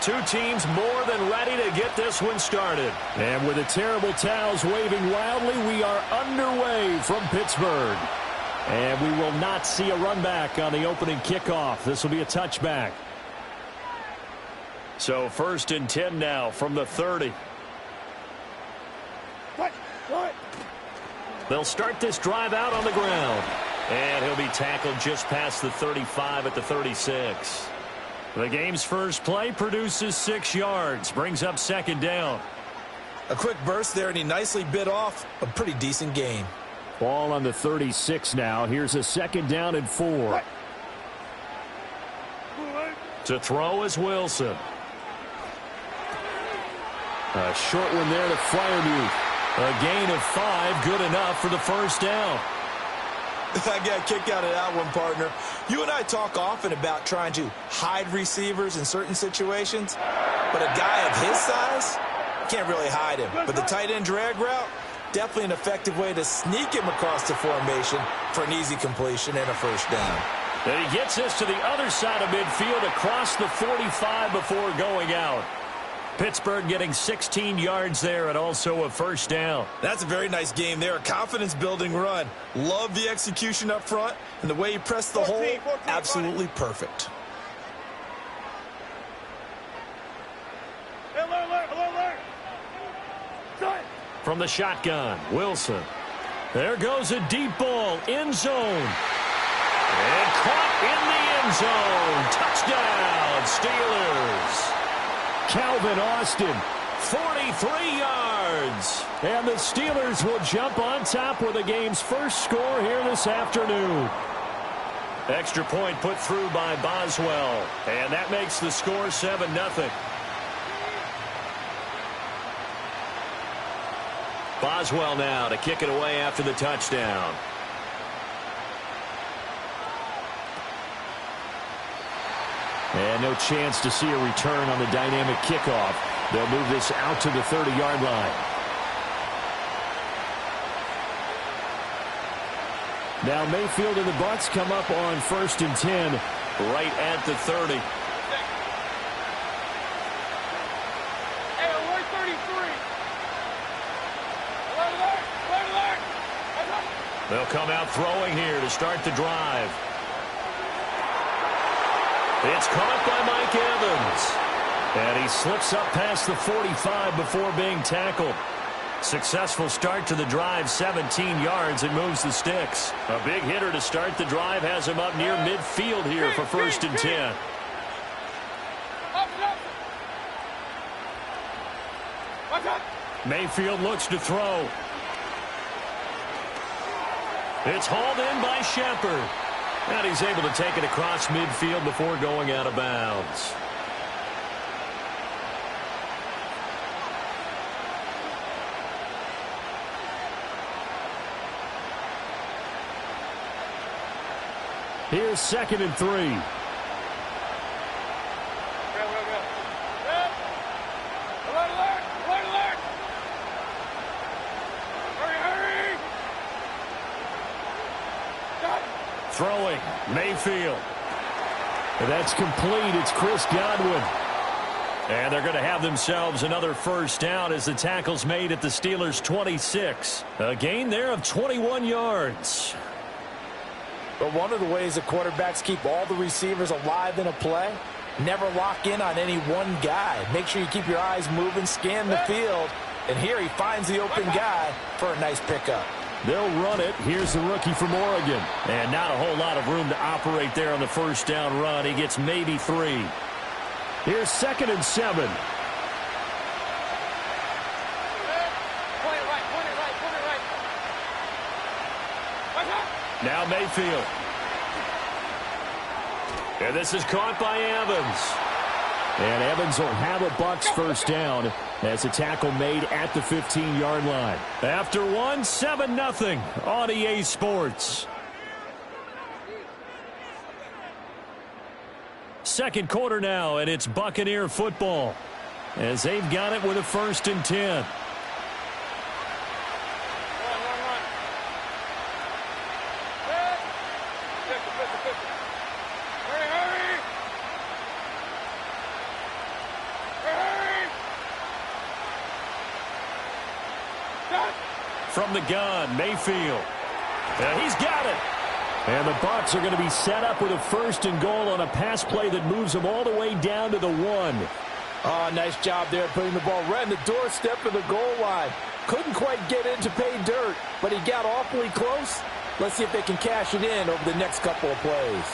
Two teams more than ready to get this one started. And with the terrible towels waving wildly, we are underway from Pittsburgh. And we will not see a run back on the opening kickoff. This will be a touchback. So 1st and 10 now from the 30. What? They'll start this drive out on the ground. And he'll be tackled just past the 35 at the 36. The game's first play produces 6 yards. Brings up 2nd down. A quick burst there, and he nicely bit off a pretty decent gain. Ball on the 36 now. Here's a 2nd down and 4. To throw is Wilson. A short one there to Freiermuth. A gain of 5, good enough for the 1st down. I got a kick out of that one, partner. You and I talk often about trying to hide receivers in certain situations, but a guy of his size can't really hide him. But the tight end drag route, definitely an effective way to sneak him across the formation for an easy completion and a 1st down. And he gets us to the other side of midfield across the 45 before going out. Pittsburgh getting 16 yards there and also a 1st down. That's a very nice game there. A confidence-building run. Love the execution up front, and the way he pressed the hole, absolutely perfect. From the shotgun, Wilson. There goes a deep ball, end zone. And caught in the end zone. Touchdown, Steelers. Calvin Austin, 43 yards. And the Steelers will jump on top with the game's first score here this afternoon. Extra point put through by Boswell. And that makes the score 7-0. Boswell now to kick it away after the touchdown. And no chance to see a return on the dynamic kickoff. They'll move this out to the 30-yard line. Now Mayfield and the Bucs come up on 1st and 10 right at the 30. They'll come out throwing here to start the drive. It's caught by Mike Evans. And he slips up past the 45 before being tackled. Successful start to the drive, 17 yards, and moves the sticks. A big hitter to start the drive has him up near midfield here for 1st and 10. Mayfield looks to throw. It's hauled in by Shepard. And he's able to take it across midfield before going out of bounds. Here's 2nd and 3. Throwing, Mayfield. And that's complete. It's Chris Godwin. And they're going to have themselves another 1st down as the tackle's made at the Steelers' 26. A gain there of 21 yards. But one of the ways that quarterbacks keep all the receivers alive in a play, never lock in on any one guy. Make sure you keep your eyes moving, scan the field. And here he finds the open guy for a nice pickup. They'll run it. Here's the rookie from Oregon. And not a whole lot of room to operate there on the 1st down run. He gets maybe 3. Here's 2nd and 7. Now Mayfield. And this is caught by Evans. And Evans will have a Bucs 1st down as a tackle made at the 15-yard line. After one, 7-0 on EA Sports. Second quarter now, and it's Buccaneer football as they've got it with a 1st and 10. From the gun, Mayfield. And he's got it. And the Bucs are going to be set up with a 1st and goal on a pass play that moves them all the way down to the 1. Oh, nice job there putting the ball right in the doorstep of the goal line. Couldn't quite get in to pay dirt, but he got awfully close. Let's see if they can cash it in over the next couple of plays.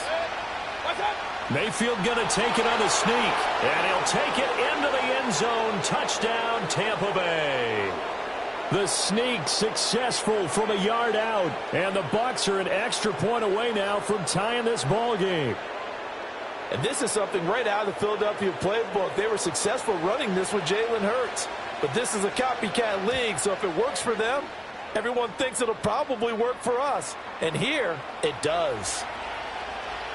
Mayfield going to take it on a sneak, and he'll take it into the end zone. Touchdown, Tampa Bay. The sneak successful from a yard out, and the Bucs are an extra point away now from tying this ball game. And this is something right out of the Philadelphia playbook. They were successful running this with Jalen Hurts. But this is a copycat league, so if it works for them, everyone thinks it'll probably work for us. And here, it does.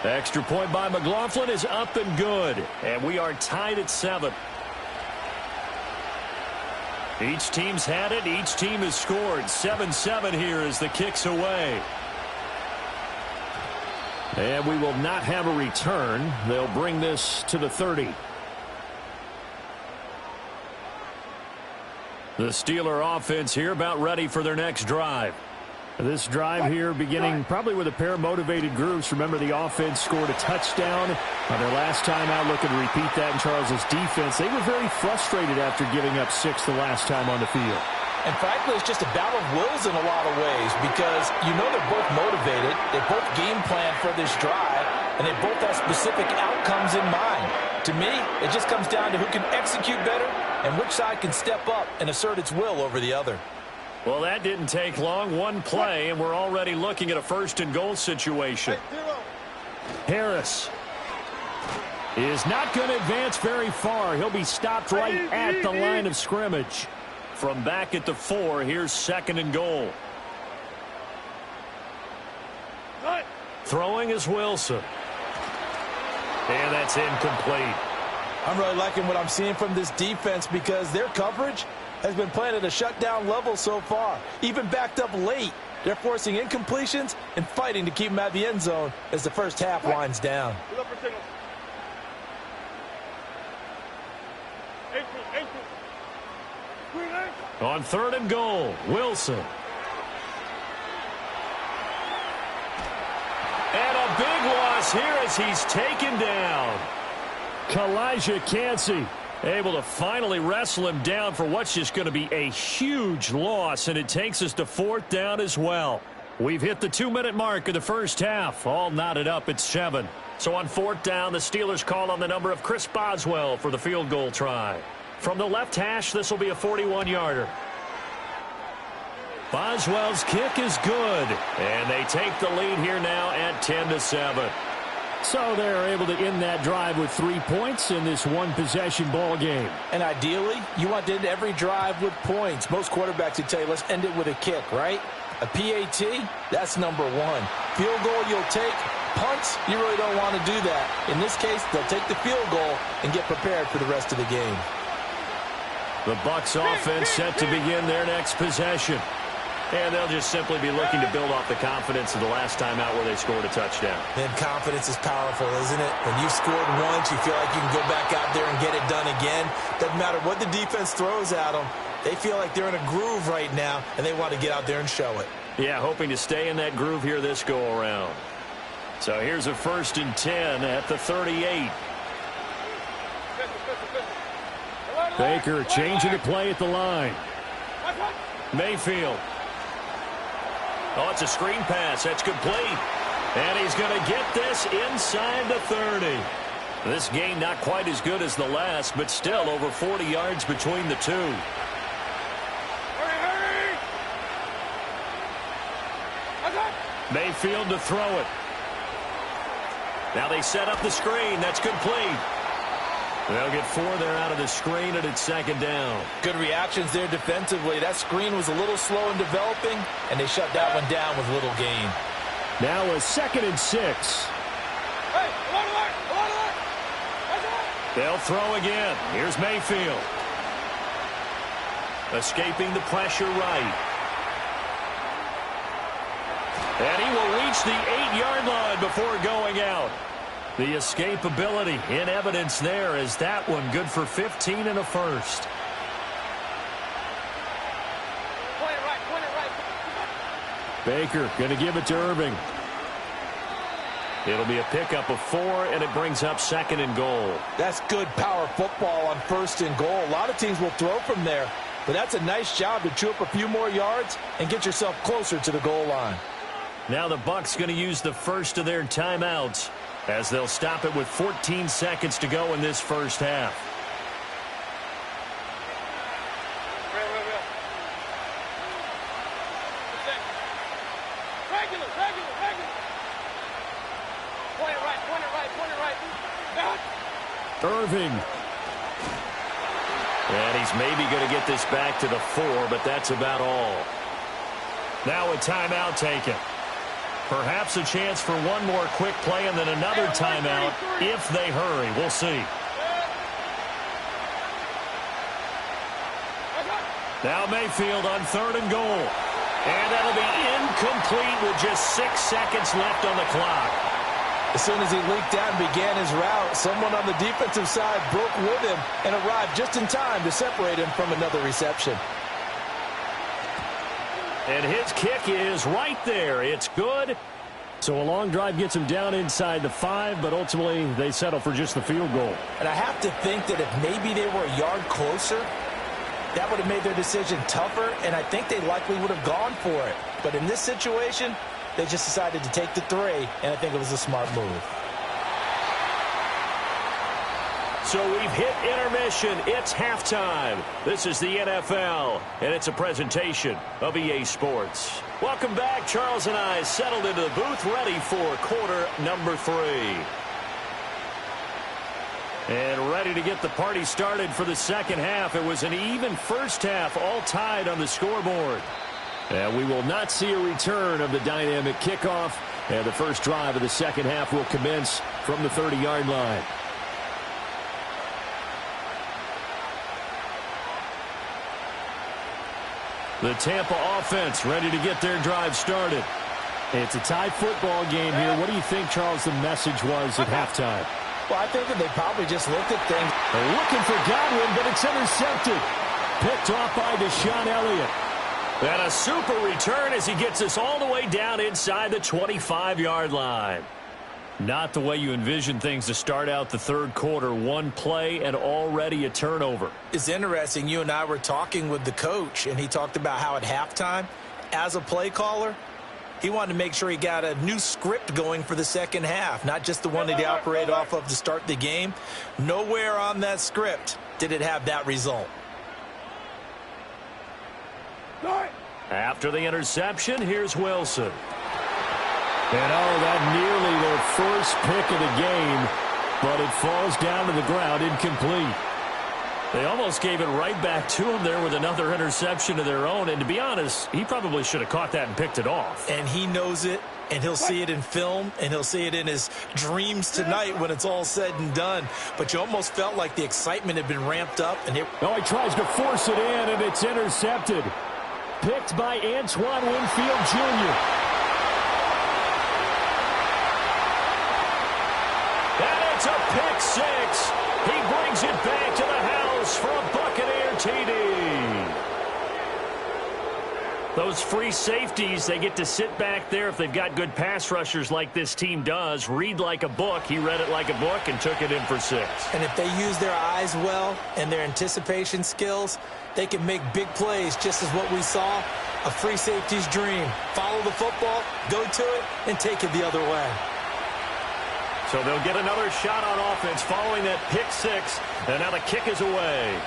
The extra point by McLaughlin is up and good, and we are tied at 7. Each team's had it. Each team has scored. 7-7 here as the kick's away. And we will not have a return. They'll bring this to the 30. The Steeler offense here about ready for their next drive. This drive here beginning probably with a pair of motivated groups. Remember, the offense scored a touchdown on their last time out. Looking to repeat that in Charles's defense. They were very frustrated after giving up 6 the last time on the field. And frankly, it's just a battle of wills in a lot of ways because you know they're both motivated. They both game plan for this drive, and they both have specific outcomes in mind. To me, it just comes down to who can execute better and which side can step up and assert its will over the other. Well, that didn't take long. One play, and we're already looking at a 1st and goal situation. Harris is not going to advance very far. He'll be stopped right at the line of scrimmage. From back at the 4, here's 2nd and goal. Throwing is Wilson. And that's incomplete. I'm really liking what I'm seeing from this defense because their coverage has been playing at a shutdown level so far. Even backed up late, they're forcing incompletions and fighting to keep them at the end zone as the first half winds down. On 3rd and goal, Wilson. And a big loss here as he's taken down. Kalijah Kancey able to finally wrestle him down for what's just going to be a huge loss, and it takes us to 4th down as well. We've hit the 2-minute mark of the first half, all knotted up at 7. So on 4th down, the Steelers call on the number of Chris Boswell for the field goal try. From the left hash, this will be a 41-yarder. Boswell's kick is good, and they take the lead here now at 10-7. So they're able to end that drive with 3 points in this one-possession ball game. And ideally, you want to end every drive with points. Most quarterbacks would tell you, let's end it with a kick, right? A PAT, that's number 1. Field goal you'll take. Punts, you really don't want to do that. In this case, they'll take the field goal and get prepared for the rest of the game. The Bucs offense set to begin their next possession. And they'll just simply be looking to build off the confidence of the last time out where they scored a touchdown. Man, confidence is powerful, isn't it? When you've scored once, you feel like you can go back out there and get it done again. Doesn't matter what the defense throws at them. They feel like they're in a groove right now, and they want to get out there and show it. Yeah, hoping to stay in that groove here this go-around. So here's a 1st and 10 at the 38. Baker changing the play at the line. Mayfield. Oh, it's a screen pass. That's complete. And he's going to get this inside the 30. This game not quite as good as the last, but still over 40 yards between the two. Mayfield to throw it. Now they set up the screen. That's complete. They'll get 4 there out of the screen, and it's 2nd down. Good reactions there defensively. That screen was a little slow in developing, and they shut that one down with little gain. Now a 2nd and 6. They'll throw again. Here's Mayfield. Escaping the pressure right. And he will reach the 8-yard line before going out. The escapability in evidence there as that one good for 15 and a first. Baker going to give it to Irving. It'll be a pickup of 4, and it brings up 2nd and goal. That's good power football on 1st and goal. A lot of teams will throw from there, but that's a nice job to chew up a few more yards and get yourself closer to the goal line. Now the Bucs going to use the first of their timeouts as they'll stop it with 14 seconds to go in this first half. Irving. And he's maybe going to get this back to the 4, but that's about all. Now a timeout taken. Perhaps a chance for one more quick play and then another timeout if they hurry. We'll see. Now Mayfield on 3rd and goal. And that'll be incomplete with just 6 seconds left on the clock. As soon as he leaked out and began his route, someone on the defensive side broke with him and arrived just in time to separate him from another reception. And his kick is right there. It's good. So a long drive gets him down inside the 5, but ultimately they settle for just the field goal. And I have to think that if maybe they were a yard closer, that would have made their decision tougher, and I think they likely would have gone for it. But in this situation, they just decided to take the 3, and I think it was a smart move. So we've hit intermission. It's halftime. This is the NFL, and it's a presentation of EA Sports. Welcome back. Charles and I settled into the booth, ready for quarter number 3. And ready to get the party started for the second half. It was an even first half, all tied on the scoreboard. And we will not see a return of the dynamic kickoff. And the first drive of the second half will commence from the 30-yard line. The Tampa offense ready to get their drive started. It's a tie football game here. What do you think, Charles, the message was at halftime? Well, I think that they probably just looked at things. They're looking for Godwin, but it's intercepted. Picked off by Deshaun Elliott. And a super return as he gets us all the way down inside the 25-yard line. Not the way you envision things to start out the third quarter. One play and already a turnover. It's interesting. You and I were talking with the coach, and he talked about how at halftime, as a play caller, he wanted to make sure he got a new script going for the second half, not just the one that he operated off of to start the game. Nowhere on that script did it have that result. After the interception, here's Wilson. And that nearly their first pick of the game, but it falls down to the ground incomplete. They almost gave it right back to him there with another interception of their own. And to be honest, he probably should have caught that and picked it off. And he knows it, and he'll see it in film, and he'll see it in his dreams tonight when it's all said and done. But you almost felt like the excitement had been ramped up. And he tries to force it in, and it's intercepted. Picked by Antoine Winfield Jr. And it's a pick six. He brings it back to the house for a Buccaneer TD. Those free safeties, they get to sit back there if they've got good pass rushers like this team does. Read like a book. He read it like a book and took it in for 6. And if they use their eyes well and their anticipation skills, they can make big plays, just as what we saw, a free safety's dream. Follow the football, go to it, and take it the other way. So they'll get another shot on offense following that pick 6, and now the kick is away.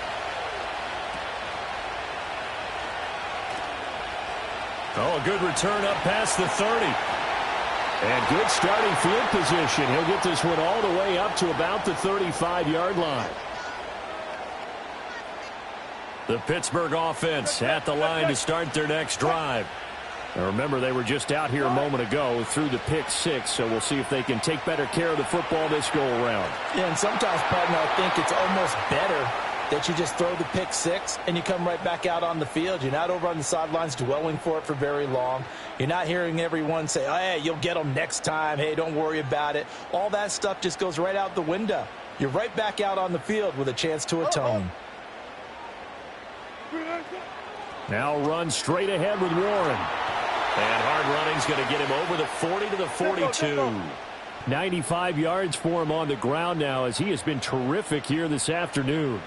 Oh, a good return up past the 30. And good starting field position. He'll get this one all the way up to about the 35-yard line. The Pittsburgh offense at the line to start their next drive. Now remember, they were just out here a moment ago through the pick 6, so we'll see if they can take better care of the football this go-around. Yeah, and sometimes, partner, I think it's almost better that you just throw the pick 6 and you come right back out on the field. You're not over on the sidelines dwelling for it for very long. You're not hearing everyone say, oh, hey, you'll get them next time. Hey, don't worry about it. All that stuff just goes right out the window. You're right back out on the field with a chance to atone. Now run straight ahead with Warren. And hard running's going to get him over the 40 to the 42. 95 yards for him on the ground now as he has been terrific here this afternoon.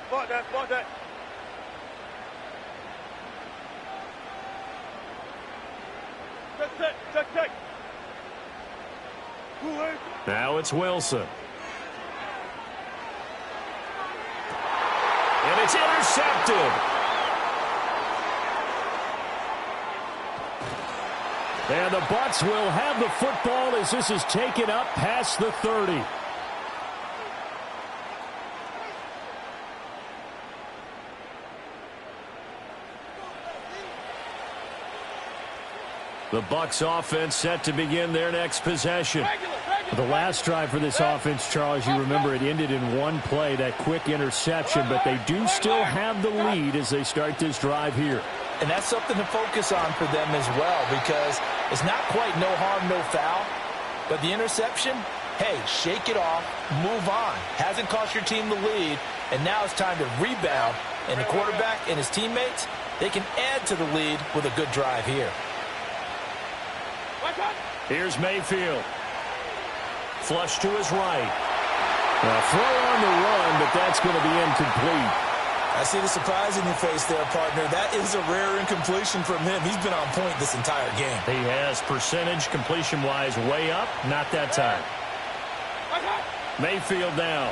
Spot that, spot that. Check. Now it's Wilson. And it's intercepted. And the Bucs will have the football as this is taken up past the 30. The Bucs offense set to begin their next possession. The last drive for this offense, Charles, you remember it ended in one play, that quick interception, but they do still have the lead as they start this drive here. And that's something to focus on for them as well, because it's not quite no harm, no foul. But the interception, hey, shake it off, move on. Hasn't cost your team the lead, and now it's time to rebound. And the quarterback and his teammates, they can add to the lead with a good drive here. Here's Mayfield. Flush to his right. A throw on the run, but that's going to be incomplete. I see the surprise in your face there, partner. That is a rare incompletion from him. He's been on point this entire game. He has percentage completion-wise way up. Not that time. Mayfield now.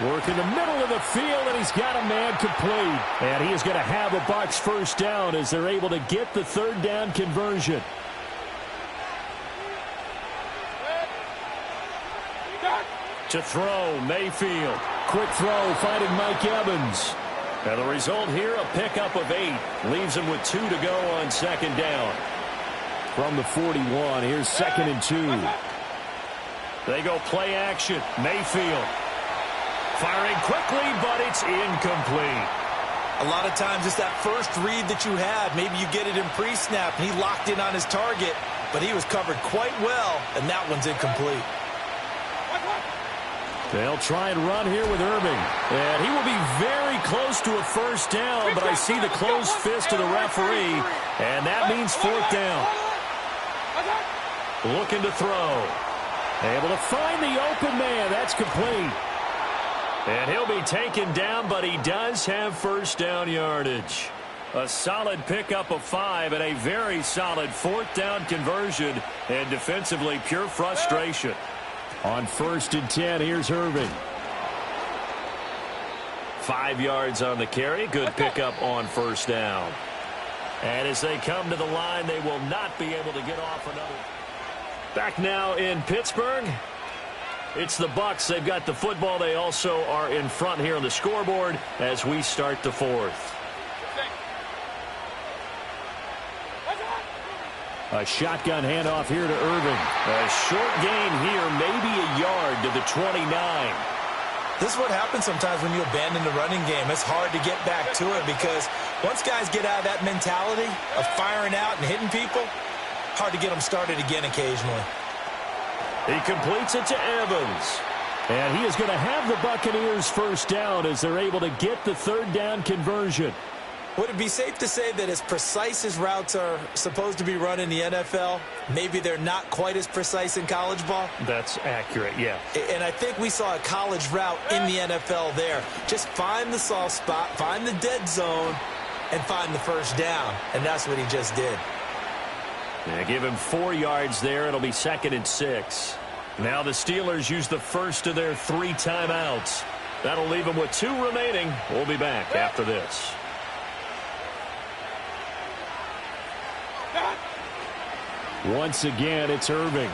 Work in the middle of the field, and he's got a man complete. And he is going to have a Bucs first down as they're able to get the third down conversion. To throw, Mayfield. Quick throw, finding Mike Evans. And the result here, a pickup of 8. Leaves him with 2 to go on second down. From the 41, here's 2nd and 2. They go play action. Mayfield. Firing quickly, but it's incomplete. A lot of times it's that first read that you have. Maybe you get it in pre-snap, and he locked in on his target, but he was covered quite well, and that one's incomplete. They'll try and run here with Irving. And he will be very close to a first down, but I see the closed fist of the referee, and that means 4th down. Looking to throw. Able to find the open man. That's complete. And he'll be taken down, but he does have first down yardage. A solid pickup of 5 and a very solid 4th down conversion. And defensively, pure frustration. On 1st and 10, here's Irving. 5 yards on the carry. Good pickup on first down. And as they come to the line, they will not be able to get off another. Back now in Pittsburgh. It's the Bucs. They've got the football. They also are in front here on the scoreboard as we start the 4th. A shotgun handoff here to Irving. A short gain here, maybe a yard to the 29. This is what happens sometimes when you abandon the running game. It's hard to get back to it because once guys get out of that mentality of firing out and hitting people, hard to get them started again occasionally. He completes it to Evans. And he is going to have the Buccaneers first down as they're able to get the third down conversion. Would it be safe to say that as precise as routes are supposed to be run in the NFL, maybe they're not quite as precise in college ball? That's accurate, yeah. And I think we saw a college route in the NFL there. Just find the soft spot, find the dead zone, and find the first down. And that's what he just did. Yeah, give him 4 yards there. It'll be 2nd and 6. Now the Steelers use the first of their 3 timeouts. That'll leave them with 2 remaining. We'll be back after this. Once again, it's Irving.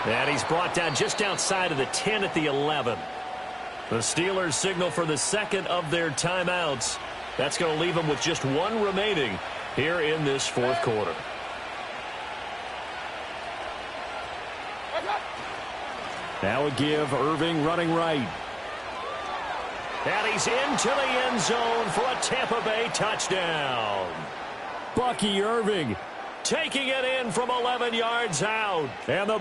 And he's brought down just outside of the 10 at the 11. The Steelers signal for the second of their timeouts. That's going to leave them with just 1 remaining here in this 4th quarter. Now a give, Irving running right. And he's into the end zone for a Tampa Bay touchdown. Bucky Irving taking it in from 11 yards out. And the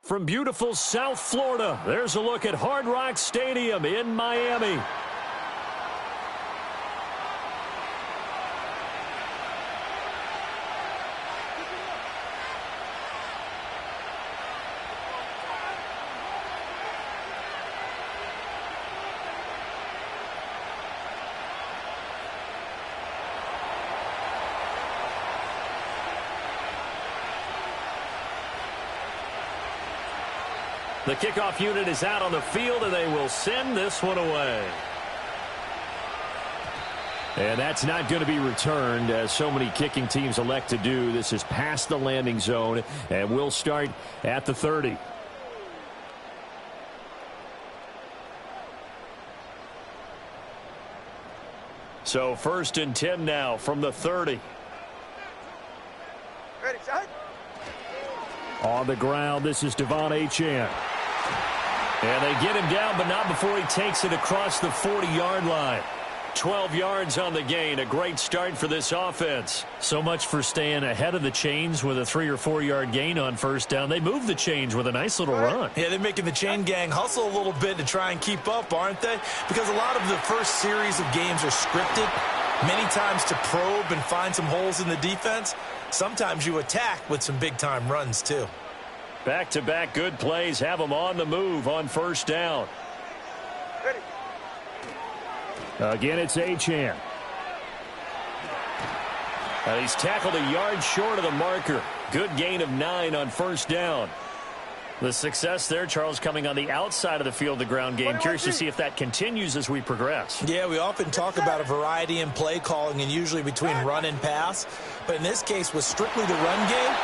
From beautiful South Florida, there's a look at Hard Rock Stadium in Miami. The kickoff unit is out on the field, and they will send this one away. And that's not going to be returned, as so many kicking teams elect to do. This is past the landing zone, and we'll start at the 30. So 1st and 10 now from the 30. Ready, set. On the ground, this is Devon Achane. And they get him down, but not before he takes it across the 40-yard line. 12 yards on the gain. A great start for this offense. So much for staying ahead of the chains with a 3 or 4 yard gain on 1st down. They move the chains with a nice little run. Yeah, they're making the chain gang hustle a little bit to try and keep up, aren't they? Because a lot of the first series of games are scripted, many times to probe and find some holes in the defense. Sometimes you attack with some big-time runs, too. Back-to-back good plays have them on the move on 1st down. Ready. Again, it's Achane. He's tackled a yard short of the marker. Good gain of 9 on 1st down. The success there, Charles, coming on the outside of the field, the ground game. Curious to see if that continues as we progress. Yeah, we often talk about a variety in play calling and usually between run and pass. But in this case, with strictly the run game,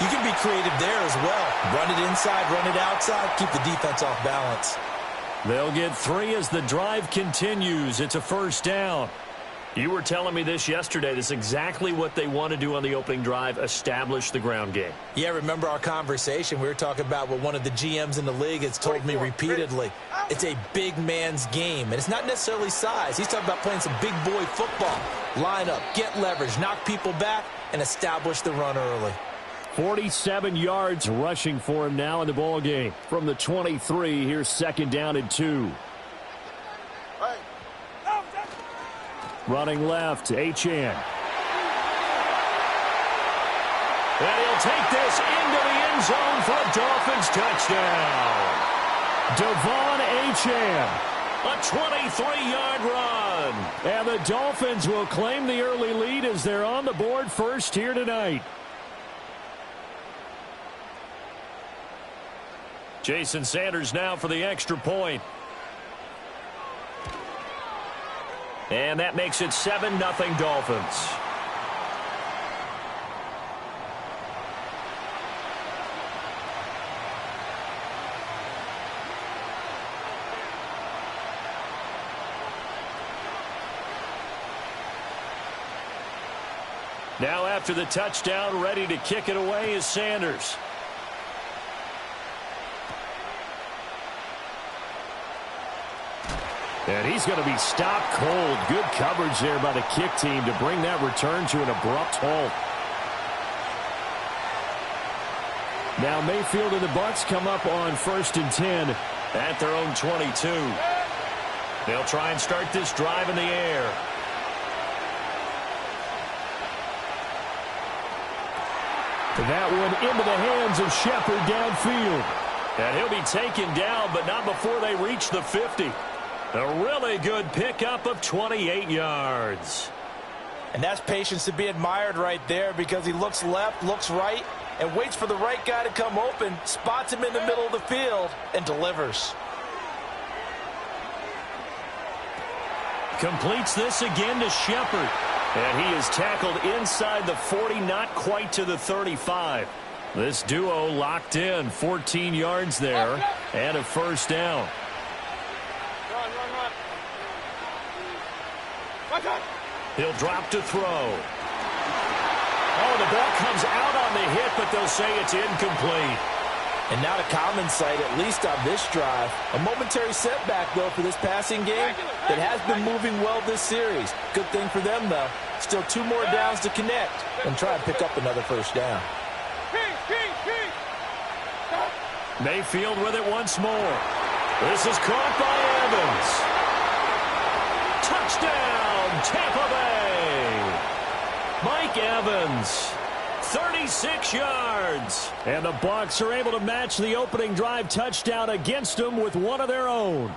you can be creative there as well. Run it inside, run it outside, keep the defense off balance. They'll get 3 as the drive continues. It's a 1st down. You were telling me this yesterday. This is exactly what they want to do on the opening drive, establish the ground game. Yeah, remember our conversation? We were talking about what one of the GMs in the league has told me repeatedly. It's a big man's game, and it's not necessarily size. He's talking about playing some big boy football. Line up, get leverage, knock people back, and establish the run early. 47 yards rushing for him now in the ball game. From the 23, here's 2nd down and 2. Running left, Achane. And he'll take this into the end zone for a Dolphins touchdown. Devon Achane, a 23-yard run. And the Dolphins will claim the early lead as they're on the board first here tonight. Jason Sanders now for the extra point. And that makes it 7-0 Dolphins. Now after the touchdown, ready to kick it away is Sanders. And he's going to be stopped cold. Good coverage there by the kick team to bring that return to an abrupt halt. Now Mayfield and the Bucs come up on 1st and 10 at their own 22. They'll try and start this drive in the air. That one into the hands of Shepard downfield. And he'll be taken down, but not before they reach the 50. A really good pickup of 28 yards. And that's patience to be admired right there, because he looks left, looks right, and waits for the right guy to come open, spots him in the middle of the field, and delivers. Completes this again to Shepard. And he is tackled inside the 40, not quite to the 35. This duo locked in, 14 yards there, and a 1st down. He'll drop to throw. Oh, the ball comes out on the hit, but they'll say it's incomplete. And not a common sight, at least on this drive. A momentary setback, though, for this passing game that has been moving well this series. Good thing for them, though. Still 2 more downs to connect and try and pick up another 1st down. Mayfield with it once more. This is caught by Evans. Touchdown, Tampa Bay. Mike Evans, 36 yards. And the Bucs are able to match the opening drive touchdown against them with one of their own.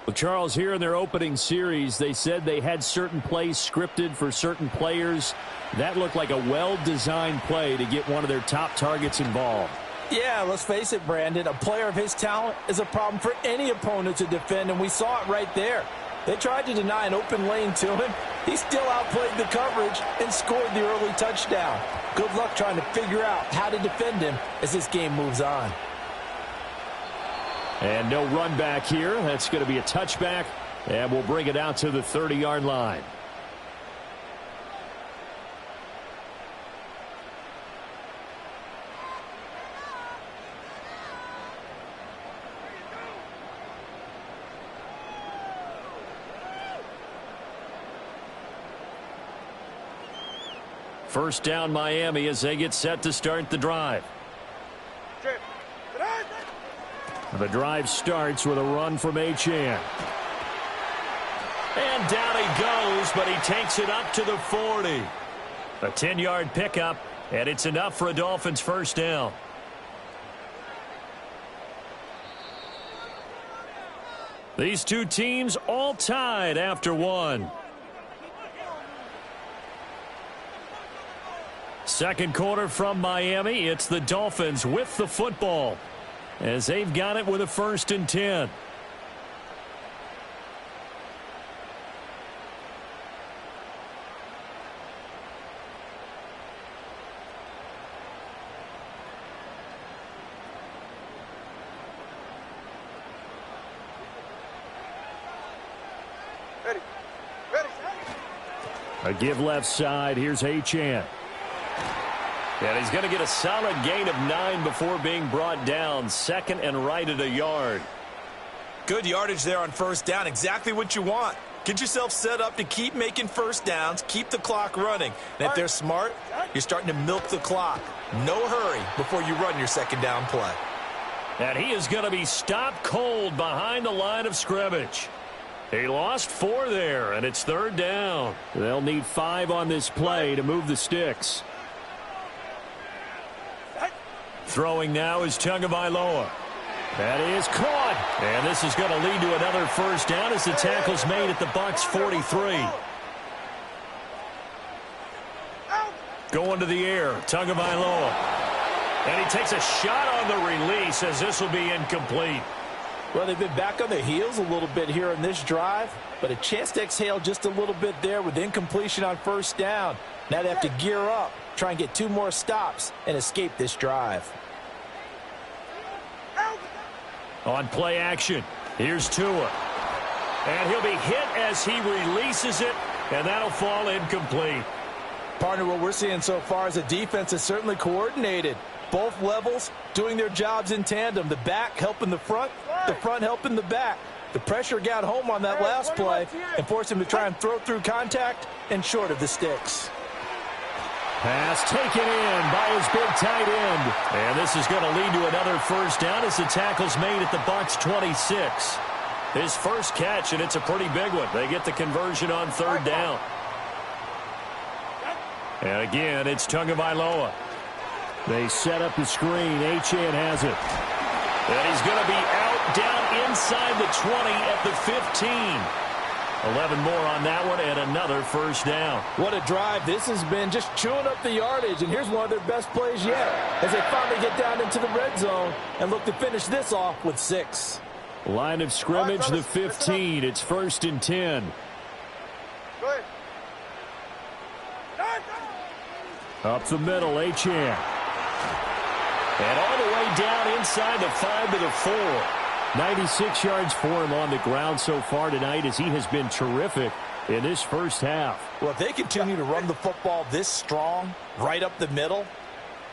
Well, Charles, here in their opening series, they said they had certain plays scripted for certain players. That looked like a well-designed play to get one of their top targets involved. Yeah, let's face it, Brandon. A player of his talent is a problem for any opponent to defend, and we saw it right there. They tried to deny an open lane to him. He still outplayed the coverage and scored the early touchdown. Good luck trying to figure out how to defend him as this game moves on. And no run back here. That's going to be a touchback, and we'll bring it out to the 30-yard line. First down, Miami, as they get set to start the drive. The drive starts with a run from Achane. And down he goes, but he takes it up to the 40. A 10-yard pickup, and it's enough for a Dolphins first down. These two teams all tied after one. Second quarter from Miami. It's the Dolphins with the football as they've got it with a 1st and 10. A give left side. Here's Achane. And he's going to get a solid gain of 9 before being brought down. 2nd and right at a yard. Good yardage there on first down. Exactly what you want. Get yourself set up to keep making first downs. Keep the clock running. And if they're smart, you're starting to milk the clock. No hurry before you run your second down play. And he is going to be stopped cold behind the line of scrimmage. He lost 4 there, and it's 3rd down. They'll need 5 on this play to move the sticks. Throwing now is Tagovailoa. That is caught. And this is going to lead to another first down as the tackle's made at the Bucs 43. Going to the air, Tagovailoa. And he takes a shot on the release as this will be incomplete. Well, they've been back on their heels a little bit here in this drive, but a chance to exhale just a little bit there with incompletion on first down. Now they have to gear up, try and get 2 more stops, and escape this drive. On play action, here's Tua. And he'll be hit as he releases it, and that'll fall incomplete. Partner, what we're seeing so far is the defense is certainly coordinated. Both levels doing their jobs in tandem. The back helping the front helping the back. The pressure got home on that last play and forced him to try and throw through contact and short of the sticks. Pass taken in by his big tight end. And this is going to lead to another first down as the tackle's made at the Bucs 26. His first catch, and it's a pretty big one. They get the conversion on 3rd down. And again, it's Tagovailoa. They set up the screen. Achane has it. And he's going to be out down inside the 20 at the 15. 11 more on that one and another first down. What a drive this has been, just chewing up the yardage. And here's one of their best plays yet as they finally get down into the red zone and look to finish this off with 6. Line of scrimmage, the 15. It's 1st and 10. Go ahead. Up the middle, Achane. And all the way down inside the 5 to the 4. 96 yards for him on the ground so far tonight as he has been terrific in this first half. Well, if they continue to run the football this strong, right up the middle,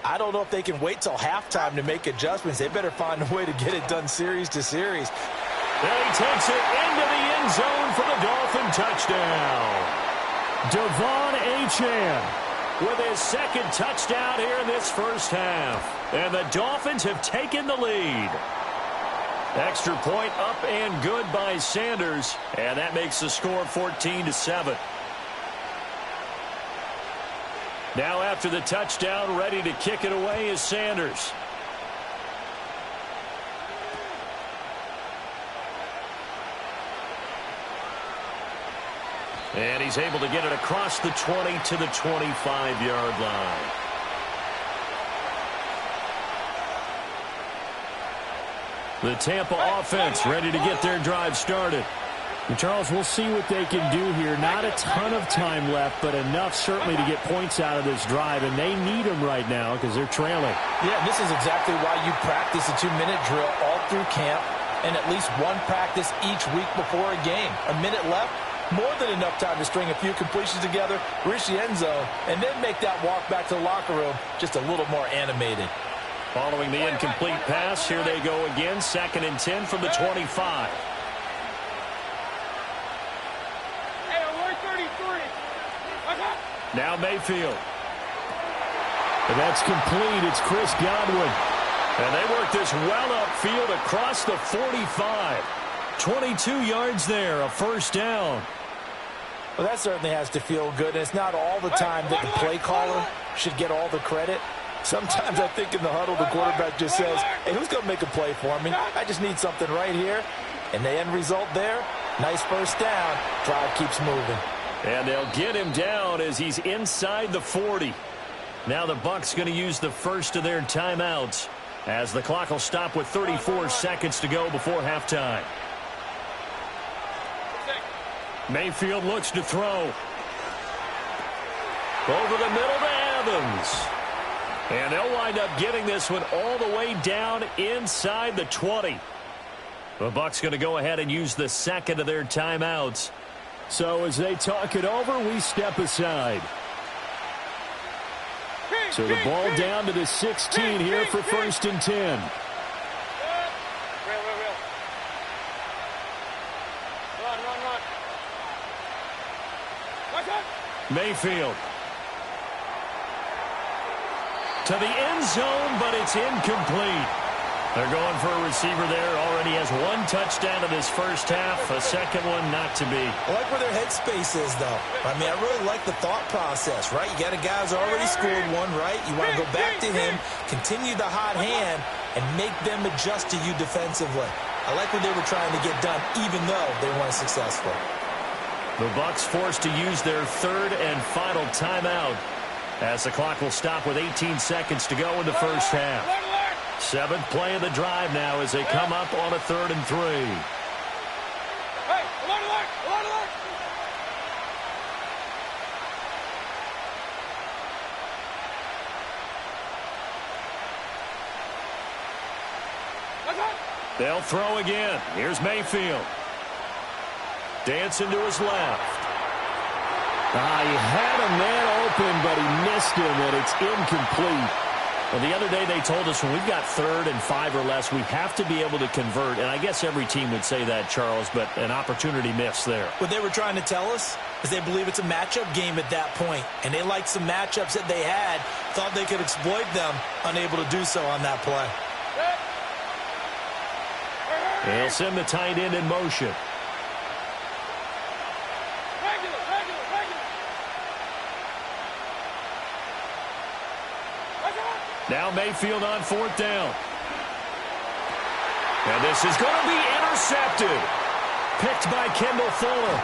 I don't know if they can wait till halftime to make adjustments. They better find a way to get it done series to series. There he takes it into the end zone for the Dolphin touchdown. Devon Achane. with his second touchdown here in this first half. And the Dolphins have taken the lead. Extra point up and good by Sanders. And that makes the score 14-7. Now after the touchdown, ready to kick it away is Sanders. And he's able to get it across the 20 to the 25-yard line. The Tampa offense ready to get their drive started. And Charles, we'll see what they can do here. Not a ton of time left, but enough certainly to get points out of this drive, and they need them right now because they're trailing. Yeah, this is exactly why you practice a 2-minute drill all through camp and at least one practice each week before a game. A minute left, more than enough time to string a few completions together, reach the end zone, and then make that walk back to the locker room just a little more animated. Following the incomplete pass, here they go again, 2nd and 10 from the 25. Now Mayfield. And that's complete. It's Chris Godwin. And they work this well upfield across the 45. 22 yards there, a first down. Well, that certainly has to feel good. And it's not all the time that the play caller should get all the credit. Sometimes I think in the huddle, the quarterback just says, hey, who's going to make a play for me? I just need something right here. And the end result there, nice first down. Drive keeps moving. And they'll get him down as he's inside the 40. Now the Bucs going to use the first of their timeouts as the clock will stop with 34 seconds to go before halftime. Mayfield looks to throw. Over the middle to Evans. And they'll wind up getting this one all the way down inside the 20. The Bucs going to go ahead and use the second of their timeouts. So as they talk it over, we step aside. So the ball down to the 16 here for 1st and 10. Mayfield. To the end zone, but it's incomplete. They're going for a receiver there. Already has one touchdown in this first half. A second one not to be. I like where their headspace is, though. I mean, I really like the thought process, right? You got a guy who's already scored one, right? You want to go back to him, continue the hot hand, and make them adjust to you defensively. I like what they were trying to get done, even though they weren't successful. The Bucs forced to use their third and final timeout as the clock will stop with 18 seconds to go in the first half. 7th play of the drive now as they come up on a 3rd and 3. They'll throw again. Here's Mayfield. Dancing to his left. He had a man open, but he missed him, and it's incomplete. Well, the other day they told us when we've got 3rd and 5 or less, we have to be able to convert. And I guess every team would say that, Charles, but an opportunity missed there. What they were trying to tell us is they believe it's a matchup game at that point. And they liked some matchups that they had, thought they could exploit them, unable to do so on that play. They'll send the tight end in motion. Now Mayfield on 4th down. And this is going to be intercepted. Picked by Kendall Fuller.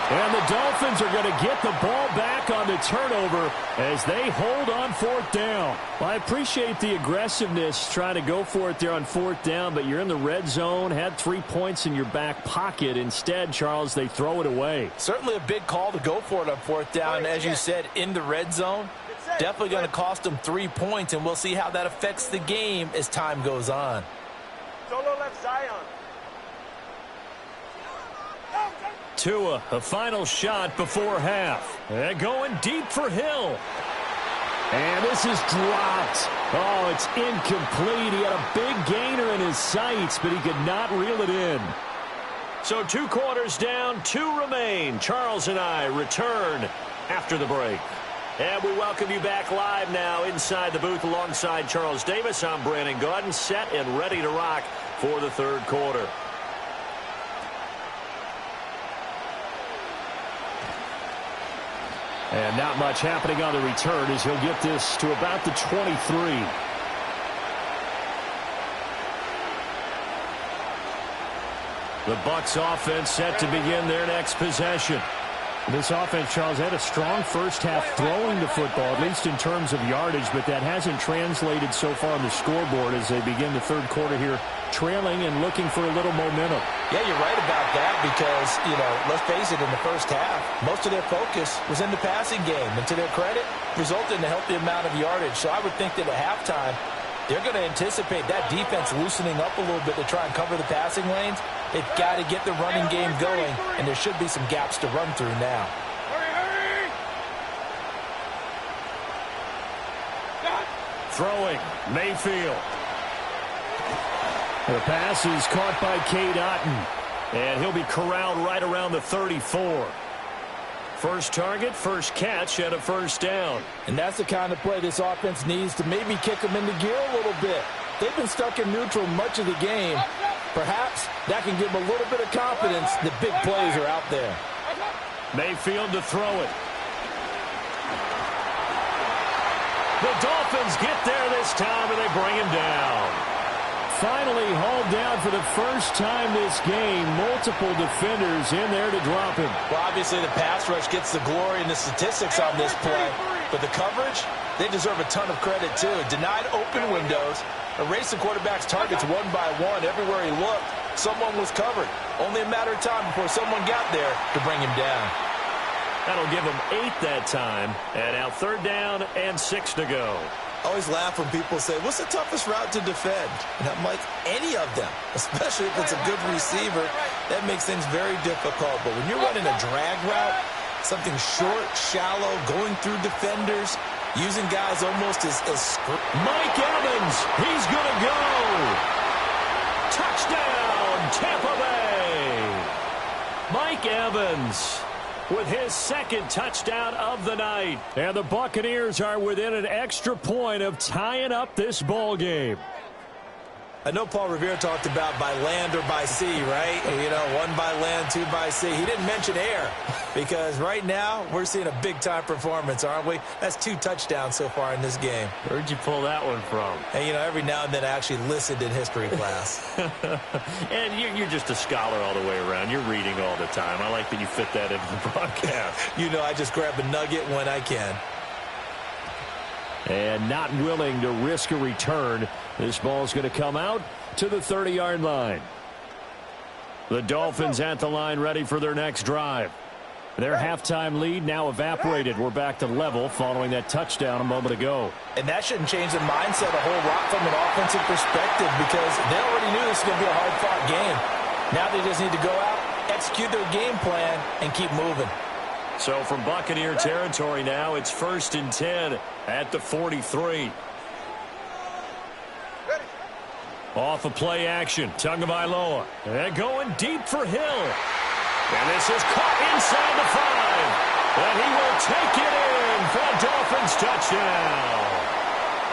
And the Dolphins are going to get the ball back on the turnover as they hold on 4th down. Well, I appreciate the aggressiveness trying to go for it there on 4th down, but you're in the red zone, had 3 points in your back pocket. Instead, Charles, they throw it away. Certainly a big call to go for it on 4th down. And as you said, in the red zone, definitely going to cost them 3 points, and we'll see how that affects the game as time goes on. Solo left Zion. Tua, a final shot before half. And going deep for Hill. And this is dropped. Oh, it's incomplete. He had a big gainer in his sights, but he could not reel it in. So 2 quarters down, 2 remain. Charles and I return after the break. And we welcome you back live now inside the booth alongside Charles Davis. I'm Brandon Gaudin, set and ready to rock for the third quarter. And not much happening on the return as he'll get this to about the 23. The Bucs offense set to begin their next possession. This offense, Charles, had a strong first half throwing the football, at least in terms of yardage, but that hasn't translated so far on the scoreboard as they begin the third quarter here, trailing and looking for a little momentum. Yeah, you're right about that because, let's face it, in the first half, most of their focus was in the passing game. And to their credit, resulted in a healthy amount of yardage. So I would think that at halftime, they're going to anticipate that defense loosening up a little bit to try and cover the passing lanes. They've got to get the running game going, and there should be some gaps to run through now. Throwing, Mayfield. The pass is caught by Cade Otton, and he'll be corralled right around the 34. First target, first catch, and a first down. And that's the kind of play this offense needs to maybe kick them into gear a little bit. They've been stuck in neutral much of the game. Perhaps that can give them a little bit of confidence that big plays are out there. Mayfield to throw it. The Dolphins get there this time, and they bring him down. Finally hauled down for the first time this game. Multiple defenders in there to drop him. Well, obviously the pass rush gets the glory and the statistics on this play. But the coverage, they deserve a ton of credit too. Denied open windows, erased the quarterback's targets one by one. Everywhere he looked, someone was covered. Only a matter of time before someone got there to bring him down. That'll give him 8 that time. And now third down and 6 to go. I always laugh when people say, what's the toughest route to defend? And I'm like, any of them, especially if it's a good receiver. That makes things very difficult. But when you're running a drag route, something short, shallow, going through defenders, using guys almost as Mike Evans, he's going to go. Touchdown, Tampa Bay. Mike Evans with his second touchdown of the night. And the Buccaneers are within an extra point of tying up this ball game. I know Paul Revere talked about by land or by sea, right? One by land, two by sea. He didn't mention air because right now we're seeing a big-time performance, aren't we? That's 2 touchdowns so far in this game. Where'd you pull that one from? And, every now and then I actually listened in history class. And you're just a scholar all the way around. You're reading all the time. I like that you fit that into the broadcast. I just grab a nugget when I can. And not willing to risk a return. This ball's going to come out to the 30-yard line. The Dolphins at the line ready for their next drive. Their halftime lead now evaporated. We're back to level following that touchdown a moment ago. And that shouldn't change the mindset a whole lot from an offensive perspective because they already knew this was going to be a hard-fought game. Now they just need to go out, execute their game plan, and keep moving. So from Buccaneer territory now, it's 1st and 10 at the 43. Off of play action, Tagovailoa. And going deep for Hill. And this is caught inside the 5. And he will take it in for a Dolphins touchdown.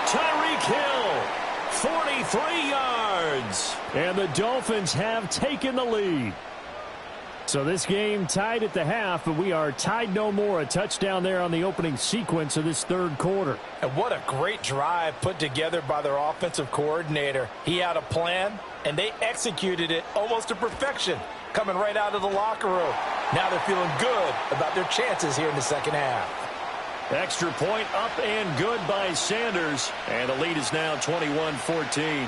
Tyreek Hill, 43 yards. And the Dolphins have taken the lead. So this game tied at the half, but we are tied no more. A touchdown there on the opening sequence of this third quarter. And what a great drive put together by their offensive coordinator. He had a plan, and they executed it almost to perfection, coming right out of the locker room. Now they're feeling good about their chances here in the second half. Extra point up and good by Sanders. And the lead is now 21-14.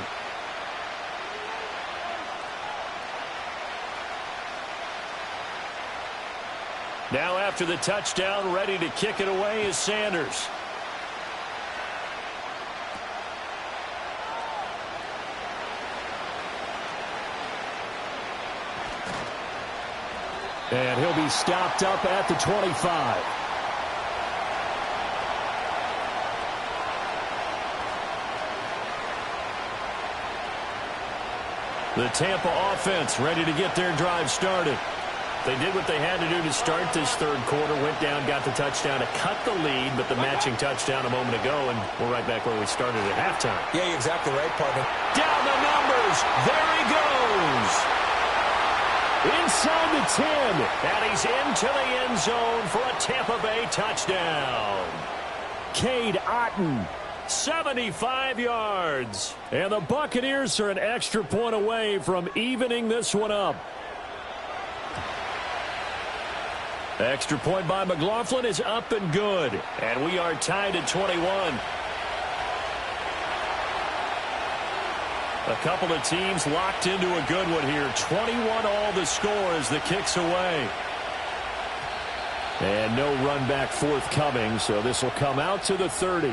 Now after the touchdown, ready to kick it away is Sanders. And he'll be stopped up at the 25. The Tampa offense ready to get their drive started. They did what they had to do to start this third quarter, went down, got the touchdown to cut the lead, but the matching touchdown a moment ago, and we're right back where we started at halftime. Yeah, you're exactly right, partner. Down the numbers. There he goes. Inside the 10. And he's into the end zone for a Tampa Bay touchdown. Cade Otton. 75 yards. And the Buccaneers are an extra point away from evening this one up. Extra point by McLaughlin is up and good. And we are tied at 21. A couple of teams locked into a good one here. 21 all the score as the kick's away. And no run back forthcoming, so this will come out to the 30.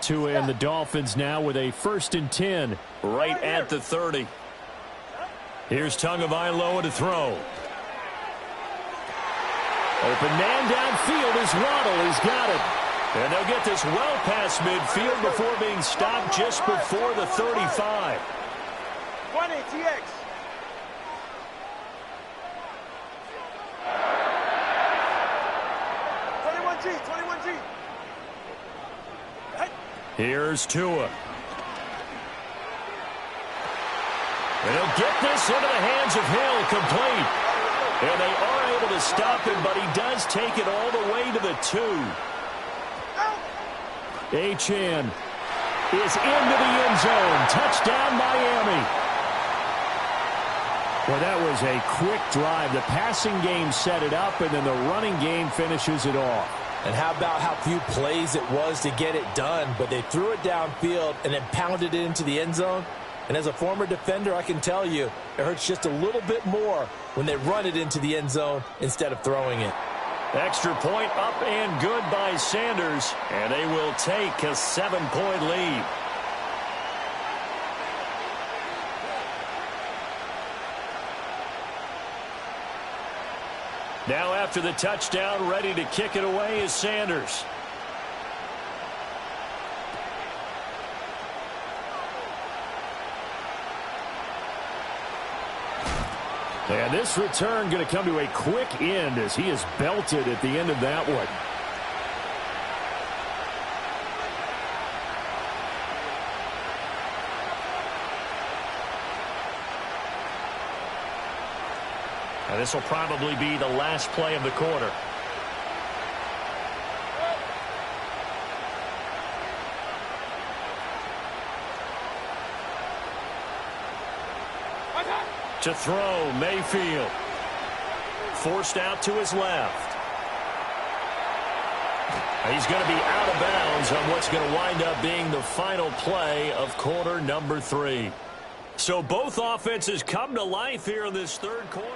Tua and the Dolphins now with a 1st and 10. Right at the 30. Here's Tagovailoa to throw. Open man downfield is Waddle. He's got it. And they'll get this well past midfield before being stopped just before the 35. 20, TX. Here's Tua. And he'll get this into the hands of Hill, complete. And they are able to stop him, but he does take it all the way to the 2. Achane is into the end zone. Touchdown, Miami. Well, that was a quick drive. The passing game set it up, and then the running game finishes it off. And how about how few plays it was to get it done, but they threw it downfield and then pounded it into the end zone. And as a former defender, I can tell you, it hurts just a little bit more when they run it into the end zone instead of throwing it. Extra point up and good by Sanders, and they will take a 7-point lead. Now after the touchdown, ready to kick it away is Sanders. And this return going to come to a quick end as he is belted at the end of that one. And this will probably be the last play of the quarter. To throw, Mayfield. Forced out to his left. He's going to be out of bounds on what's going to wind up being the final play of quarter number 3. So both offenses come to life here in this third quarter.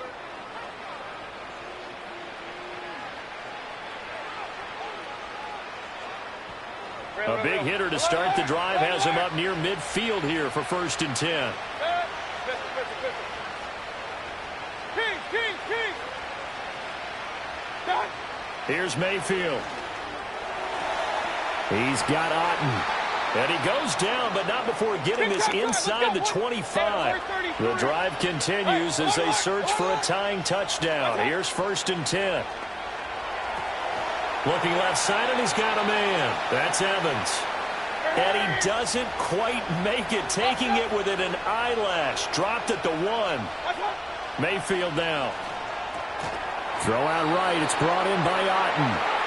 A big hitter to start the drive has him up near midfield here for 1st and 10. Here's Mayfield. He's got Otton. And he goes down, but not before getting this inside the 25. The drive continues as they search for a tying touchdown. Here's 1st and 10. Looking left side, and he's got a man. That's Evans. And he doesn't quite make it, taking it within an eyelash. Dropped at the 1. Mayfield now. Throw out right. It's brought in by Otton.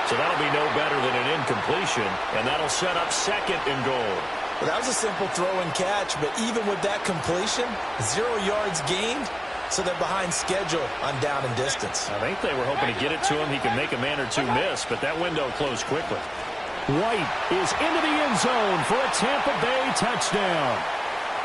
So that'll be no better than an incompletion, and that'll set up 2nd and goal. Well, that was a simple throw and catch, but even with that completion, 0 yards gained, so they're behind schedule on down and distance. I think they were hoping to get it to him. He could make a man or two miss, but that window closed quickly. White is into the end zone for a Tampa Bay touchdown.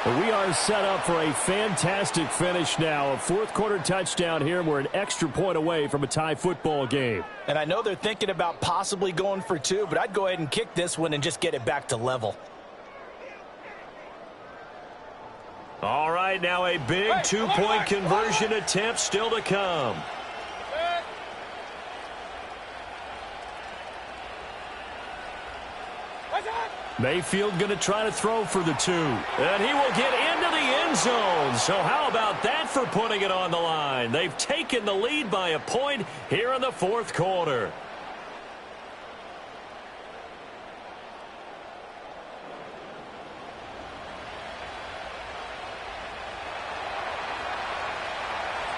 We are set up for a fantastic finish now. A 4th quarter touchdown here. We're an extra point away from a tie football game. And I know they're thinking about possibly going for 2, but I'd go ahead and kick this one and just get it back to level. All right, now a big 2-point conversion attempt still to come. Mayfield going to try to throw for the 2. And he will get into the end end zone. So how about that for putting it on the line? They've taken the lead by a point here in the fourth quarter.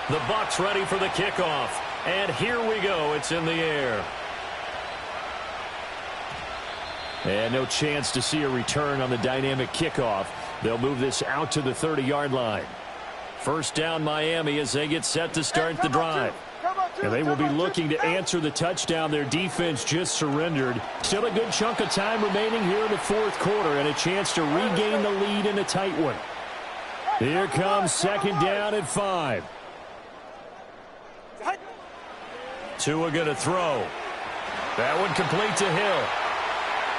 The Bucs ready for the kickoff. And here we go. It's in the air. And no chance to see a return on the dynamic kickoff. They'll move this out to the 30-yard line. First down, Miami, as they get set to start the drive. And they will be looking to answer the touchdown their defense just surrendered. Still a good chunk of time remaining here in the fourth quarter and a chance to regain the lead in a tight one. Here comes second down at 5. Tua going to throw. That one complete to Hill.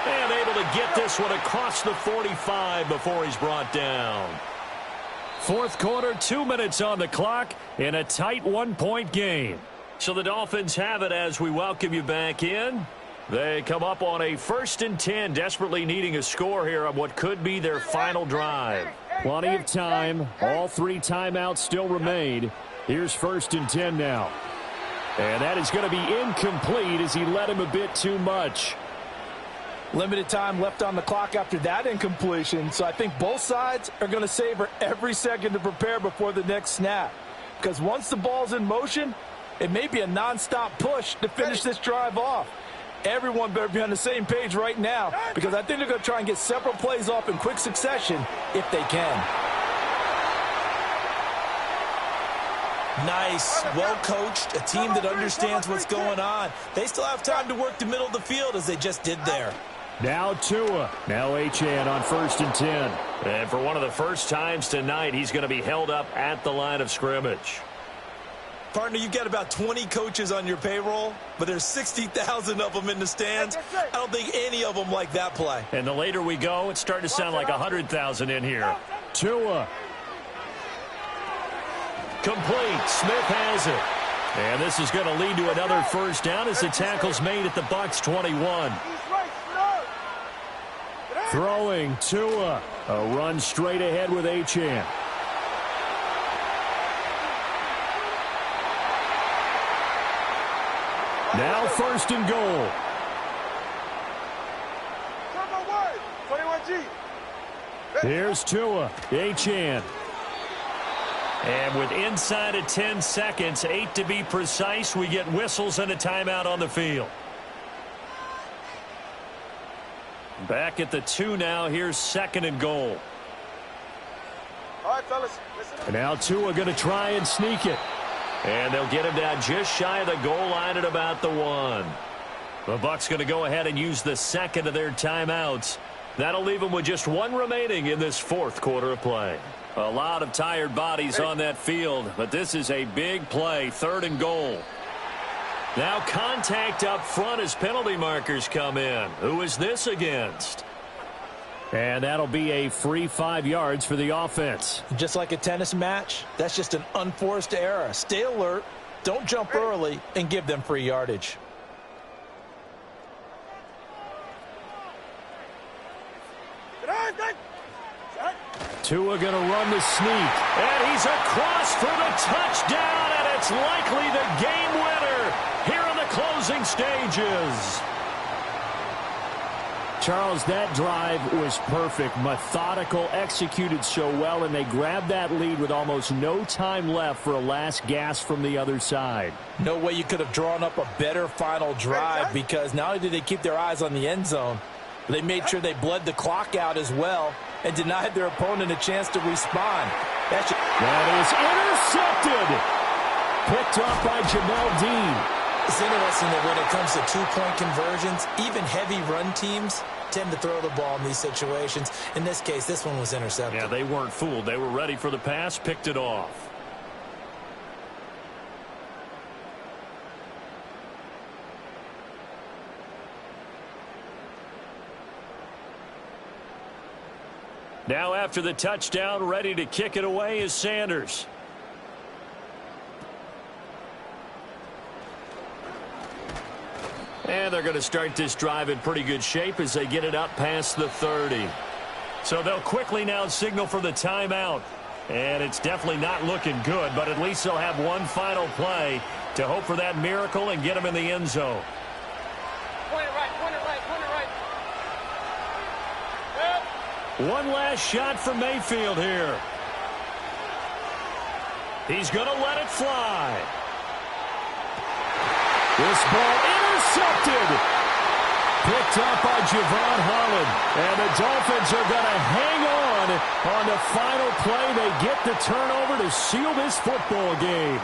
And able to get this one across the 45 before he's brought down. Fourth quarter, 2 minutes on the clock in a tight one-point game. So the Dolphins have it as we welcome you back in. They come up on a 1st and 10, desperately needing a score here on what could be their final drive. Plenty of time. All 3 timeouts still remain. Here's 1st and 10 now. And that is going to be incomplete as he led him a bit too much. Limited time left on the clock after that incompletion, so I think both sides are going to savor every second to prepare before the next snap. Because once the ball's in motion, it may be a nonstop push to finish this drive off. Everyone better be on the same page right now, because I think they're going to try and get several plays off in quick succession if they can. Nice, well-coached, a team that understands what's going on. They still have time to work the middle of the field as they just did there. Now Tua. Now Achane on 1st and 10. And for one of the first times tonight, he's going to be held up at the line of scrimmage. Partner, you've got about 20 coaches on your payroll, but there's 60,000 of them in the stands. I don't think any of them like that play. And the later we go, it's starting to sound like 100,000 in here. Tua. Complete. Smith has it. And this is going to lead to another first down as the tackle's made at the Bucs 21. Throwing Tua. A run straight ahead with Achane. Now 1st and goal. 21G. Here's Tua. Achane. And with inside of 10 seconds, 8 to be precise, we get whistles and a timeout on the field. Back at the 2 now. Here's 2nd and goal. All right, fellas. Listen. And now Tua going to try and sneak it. And they'll get him down just shy of the goal line at about the 1. The Bucs going to go ahead and use the 2nd of their timeouts. That'll leave them with just 1 remaining in this fourth quarter of play. A lot of tired bodies on that field, but this is a big play. 3rd and goal. Now contact up front as penalty markers come in. Who is this against? And that'll be a free 5 yards for the offense. Just like a tennis match, that's just an unforced error. Stay alert, don't jump early, and give them free yardage. Tua going to run the sneak. And he's across for the touchdown, and it's likely the game winner here in the closing stages. Charles, that drive was perfect, methodical, executed so well, and they grabbed that lead with almost no time left for a last gasp from the other side. No way you could have drawn up a better final drive, because not only did they keep their eyes on the end zone, they made sure they bled the clock out as well and denied their opponent a chance to respond. That is intercepted. Picked off by Jamel Dean. It's interesting that when it comes to two-point conversions, even heavy run teams tend to throw the ball in these situations. In this case, this one was intercepted. Yeah, they weren't fooled. They were ready for the pass, picked it off. Now after the touchdown, ready to kick it away is Sanders. And they're going to start this drive in pretty good shape as they get it up past the 30. So they'll quickly now signal for the timeout. And it's definitely not looking good, but at least they'll have one final play to hope for that miracle and get him in the end zone. Point it right, point it right, point it right. Yep. One last shot for Mayfield here. He's going to let it fly. This ball intercepted. Picked up by Javon Holland. And the Dolphins are going to hang on the final play. They get the turnover to seal this football game.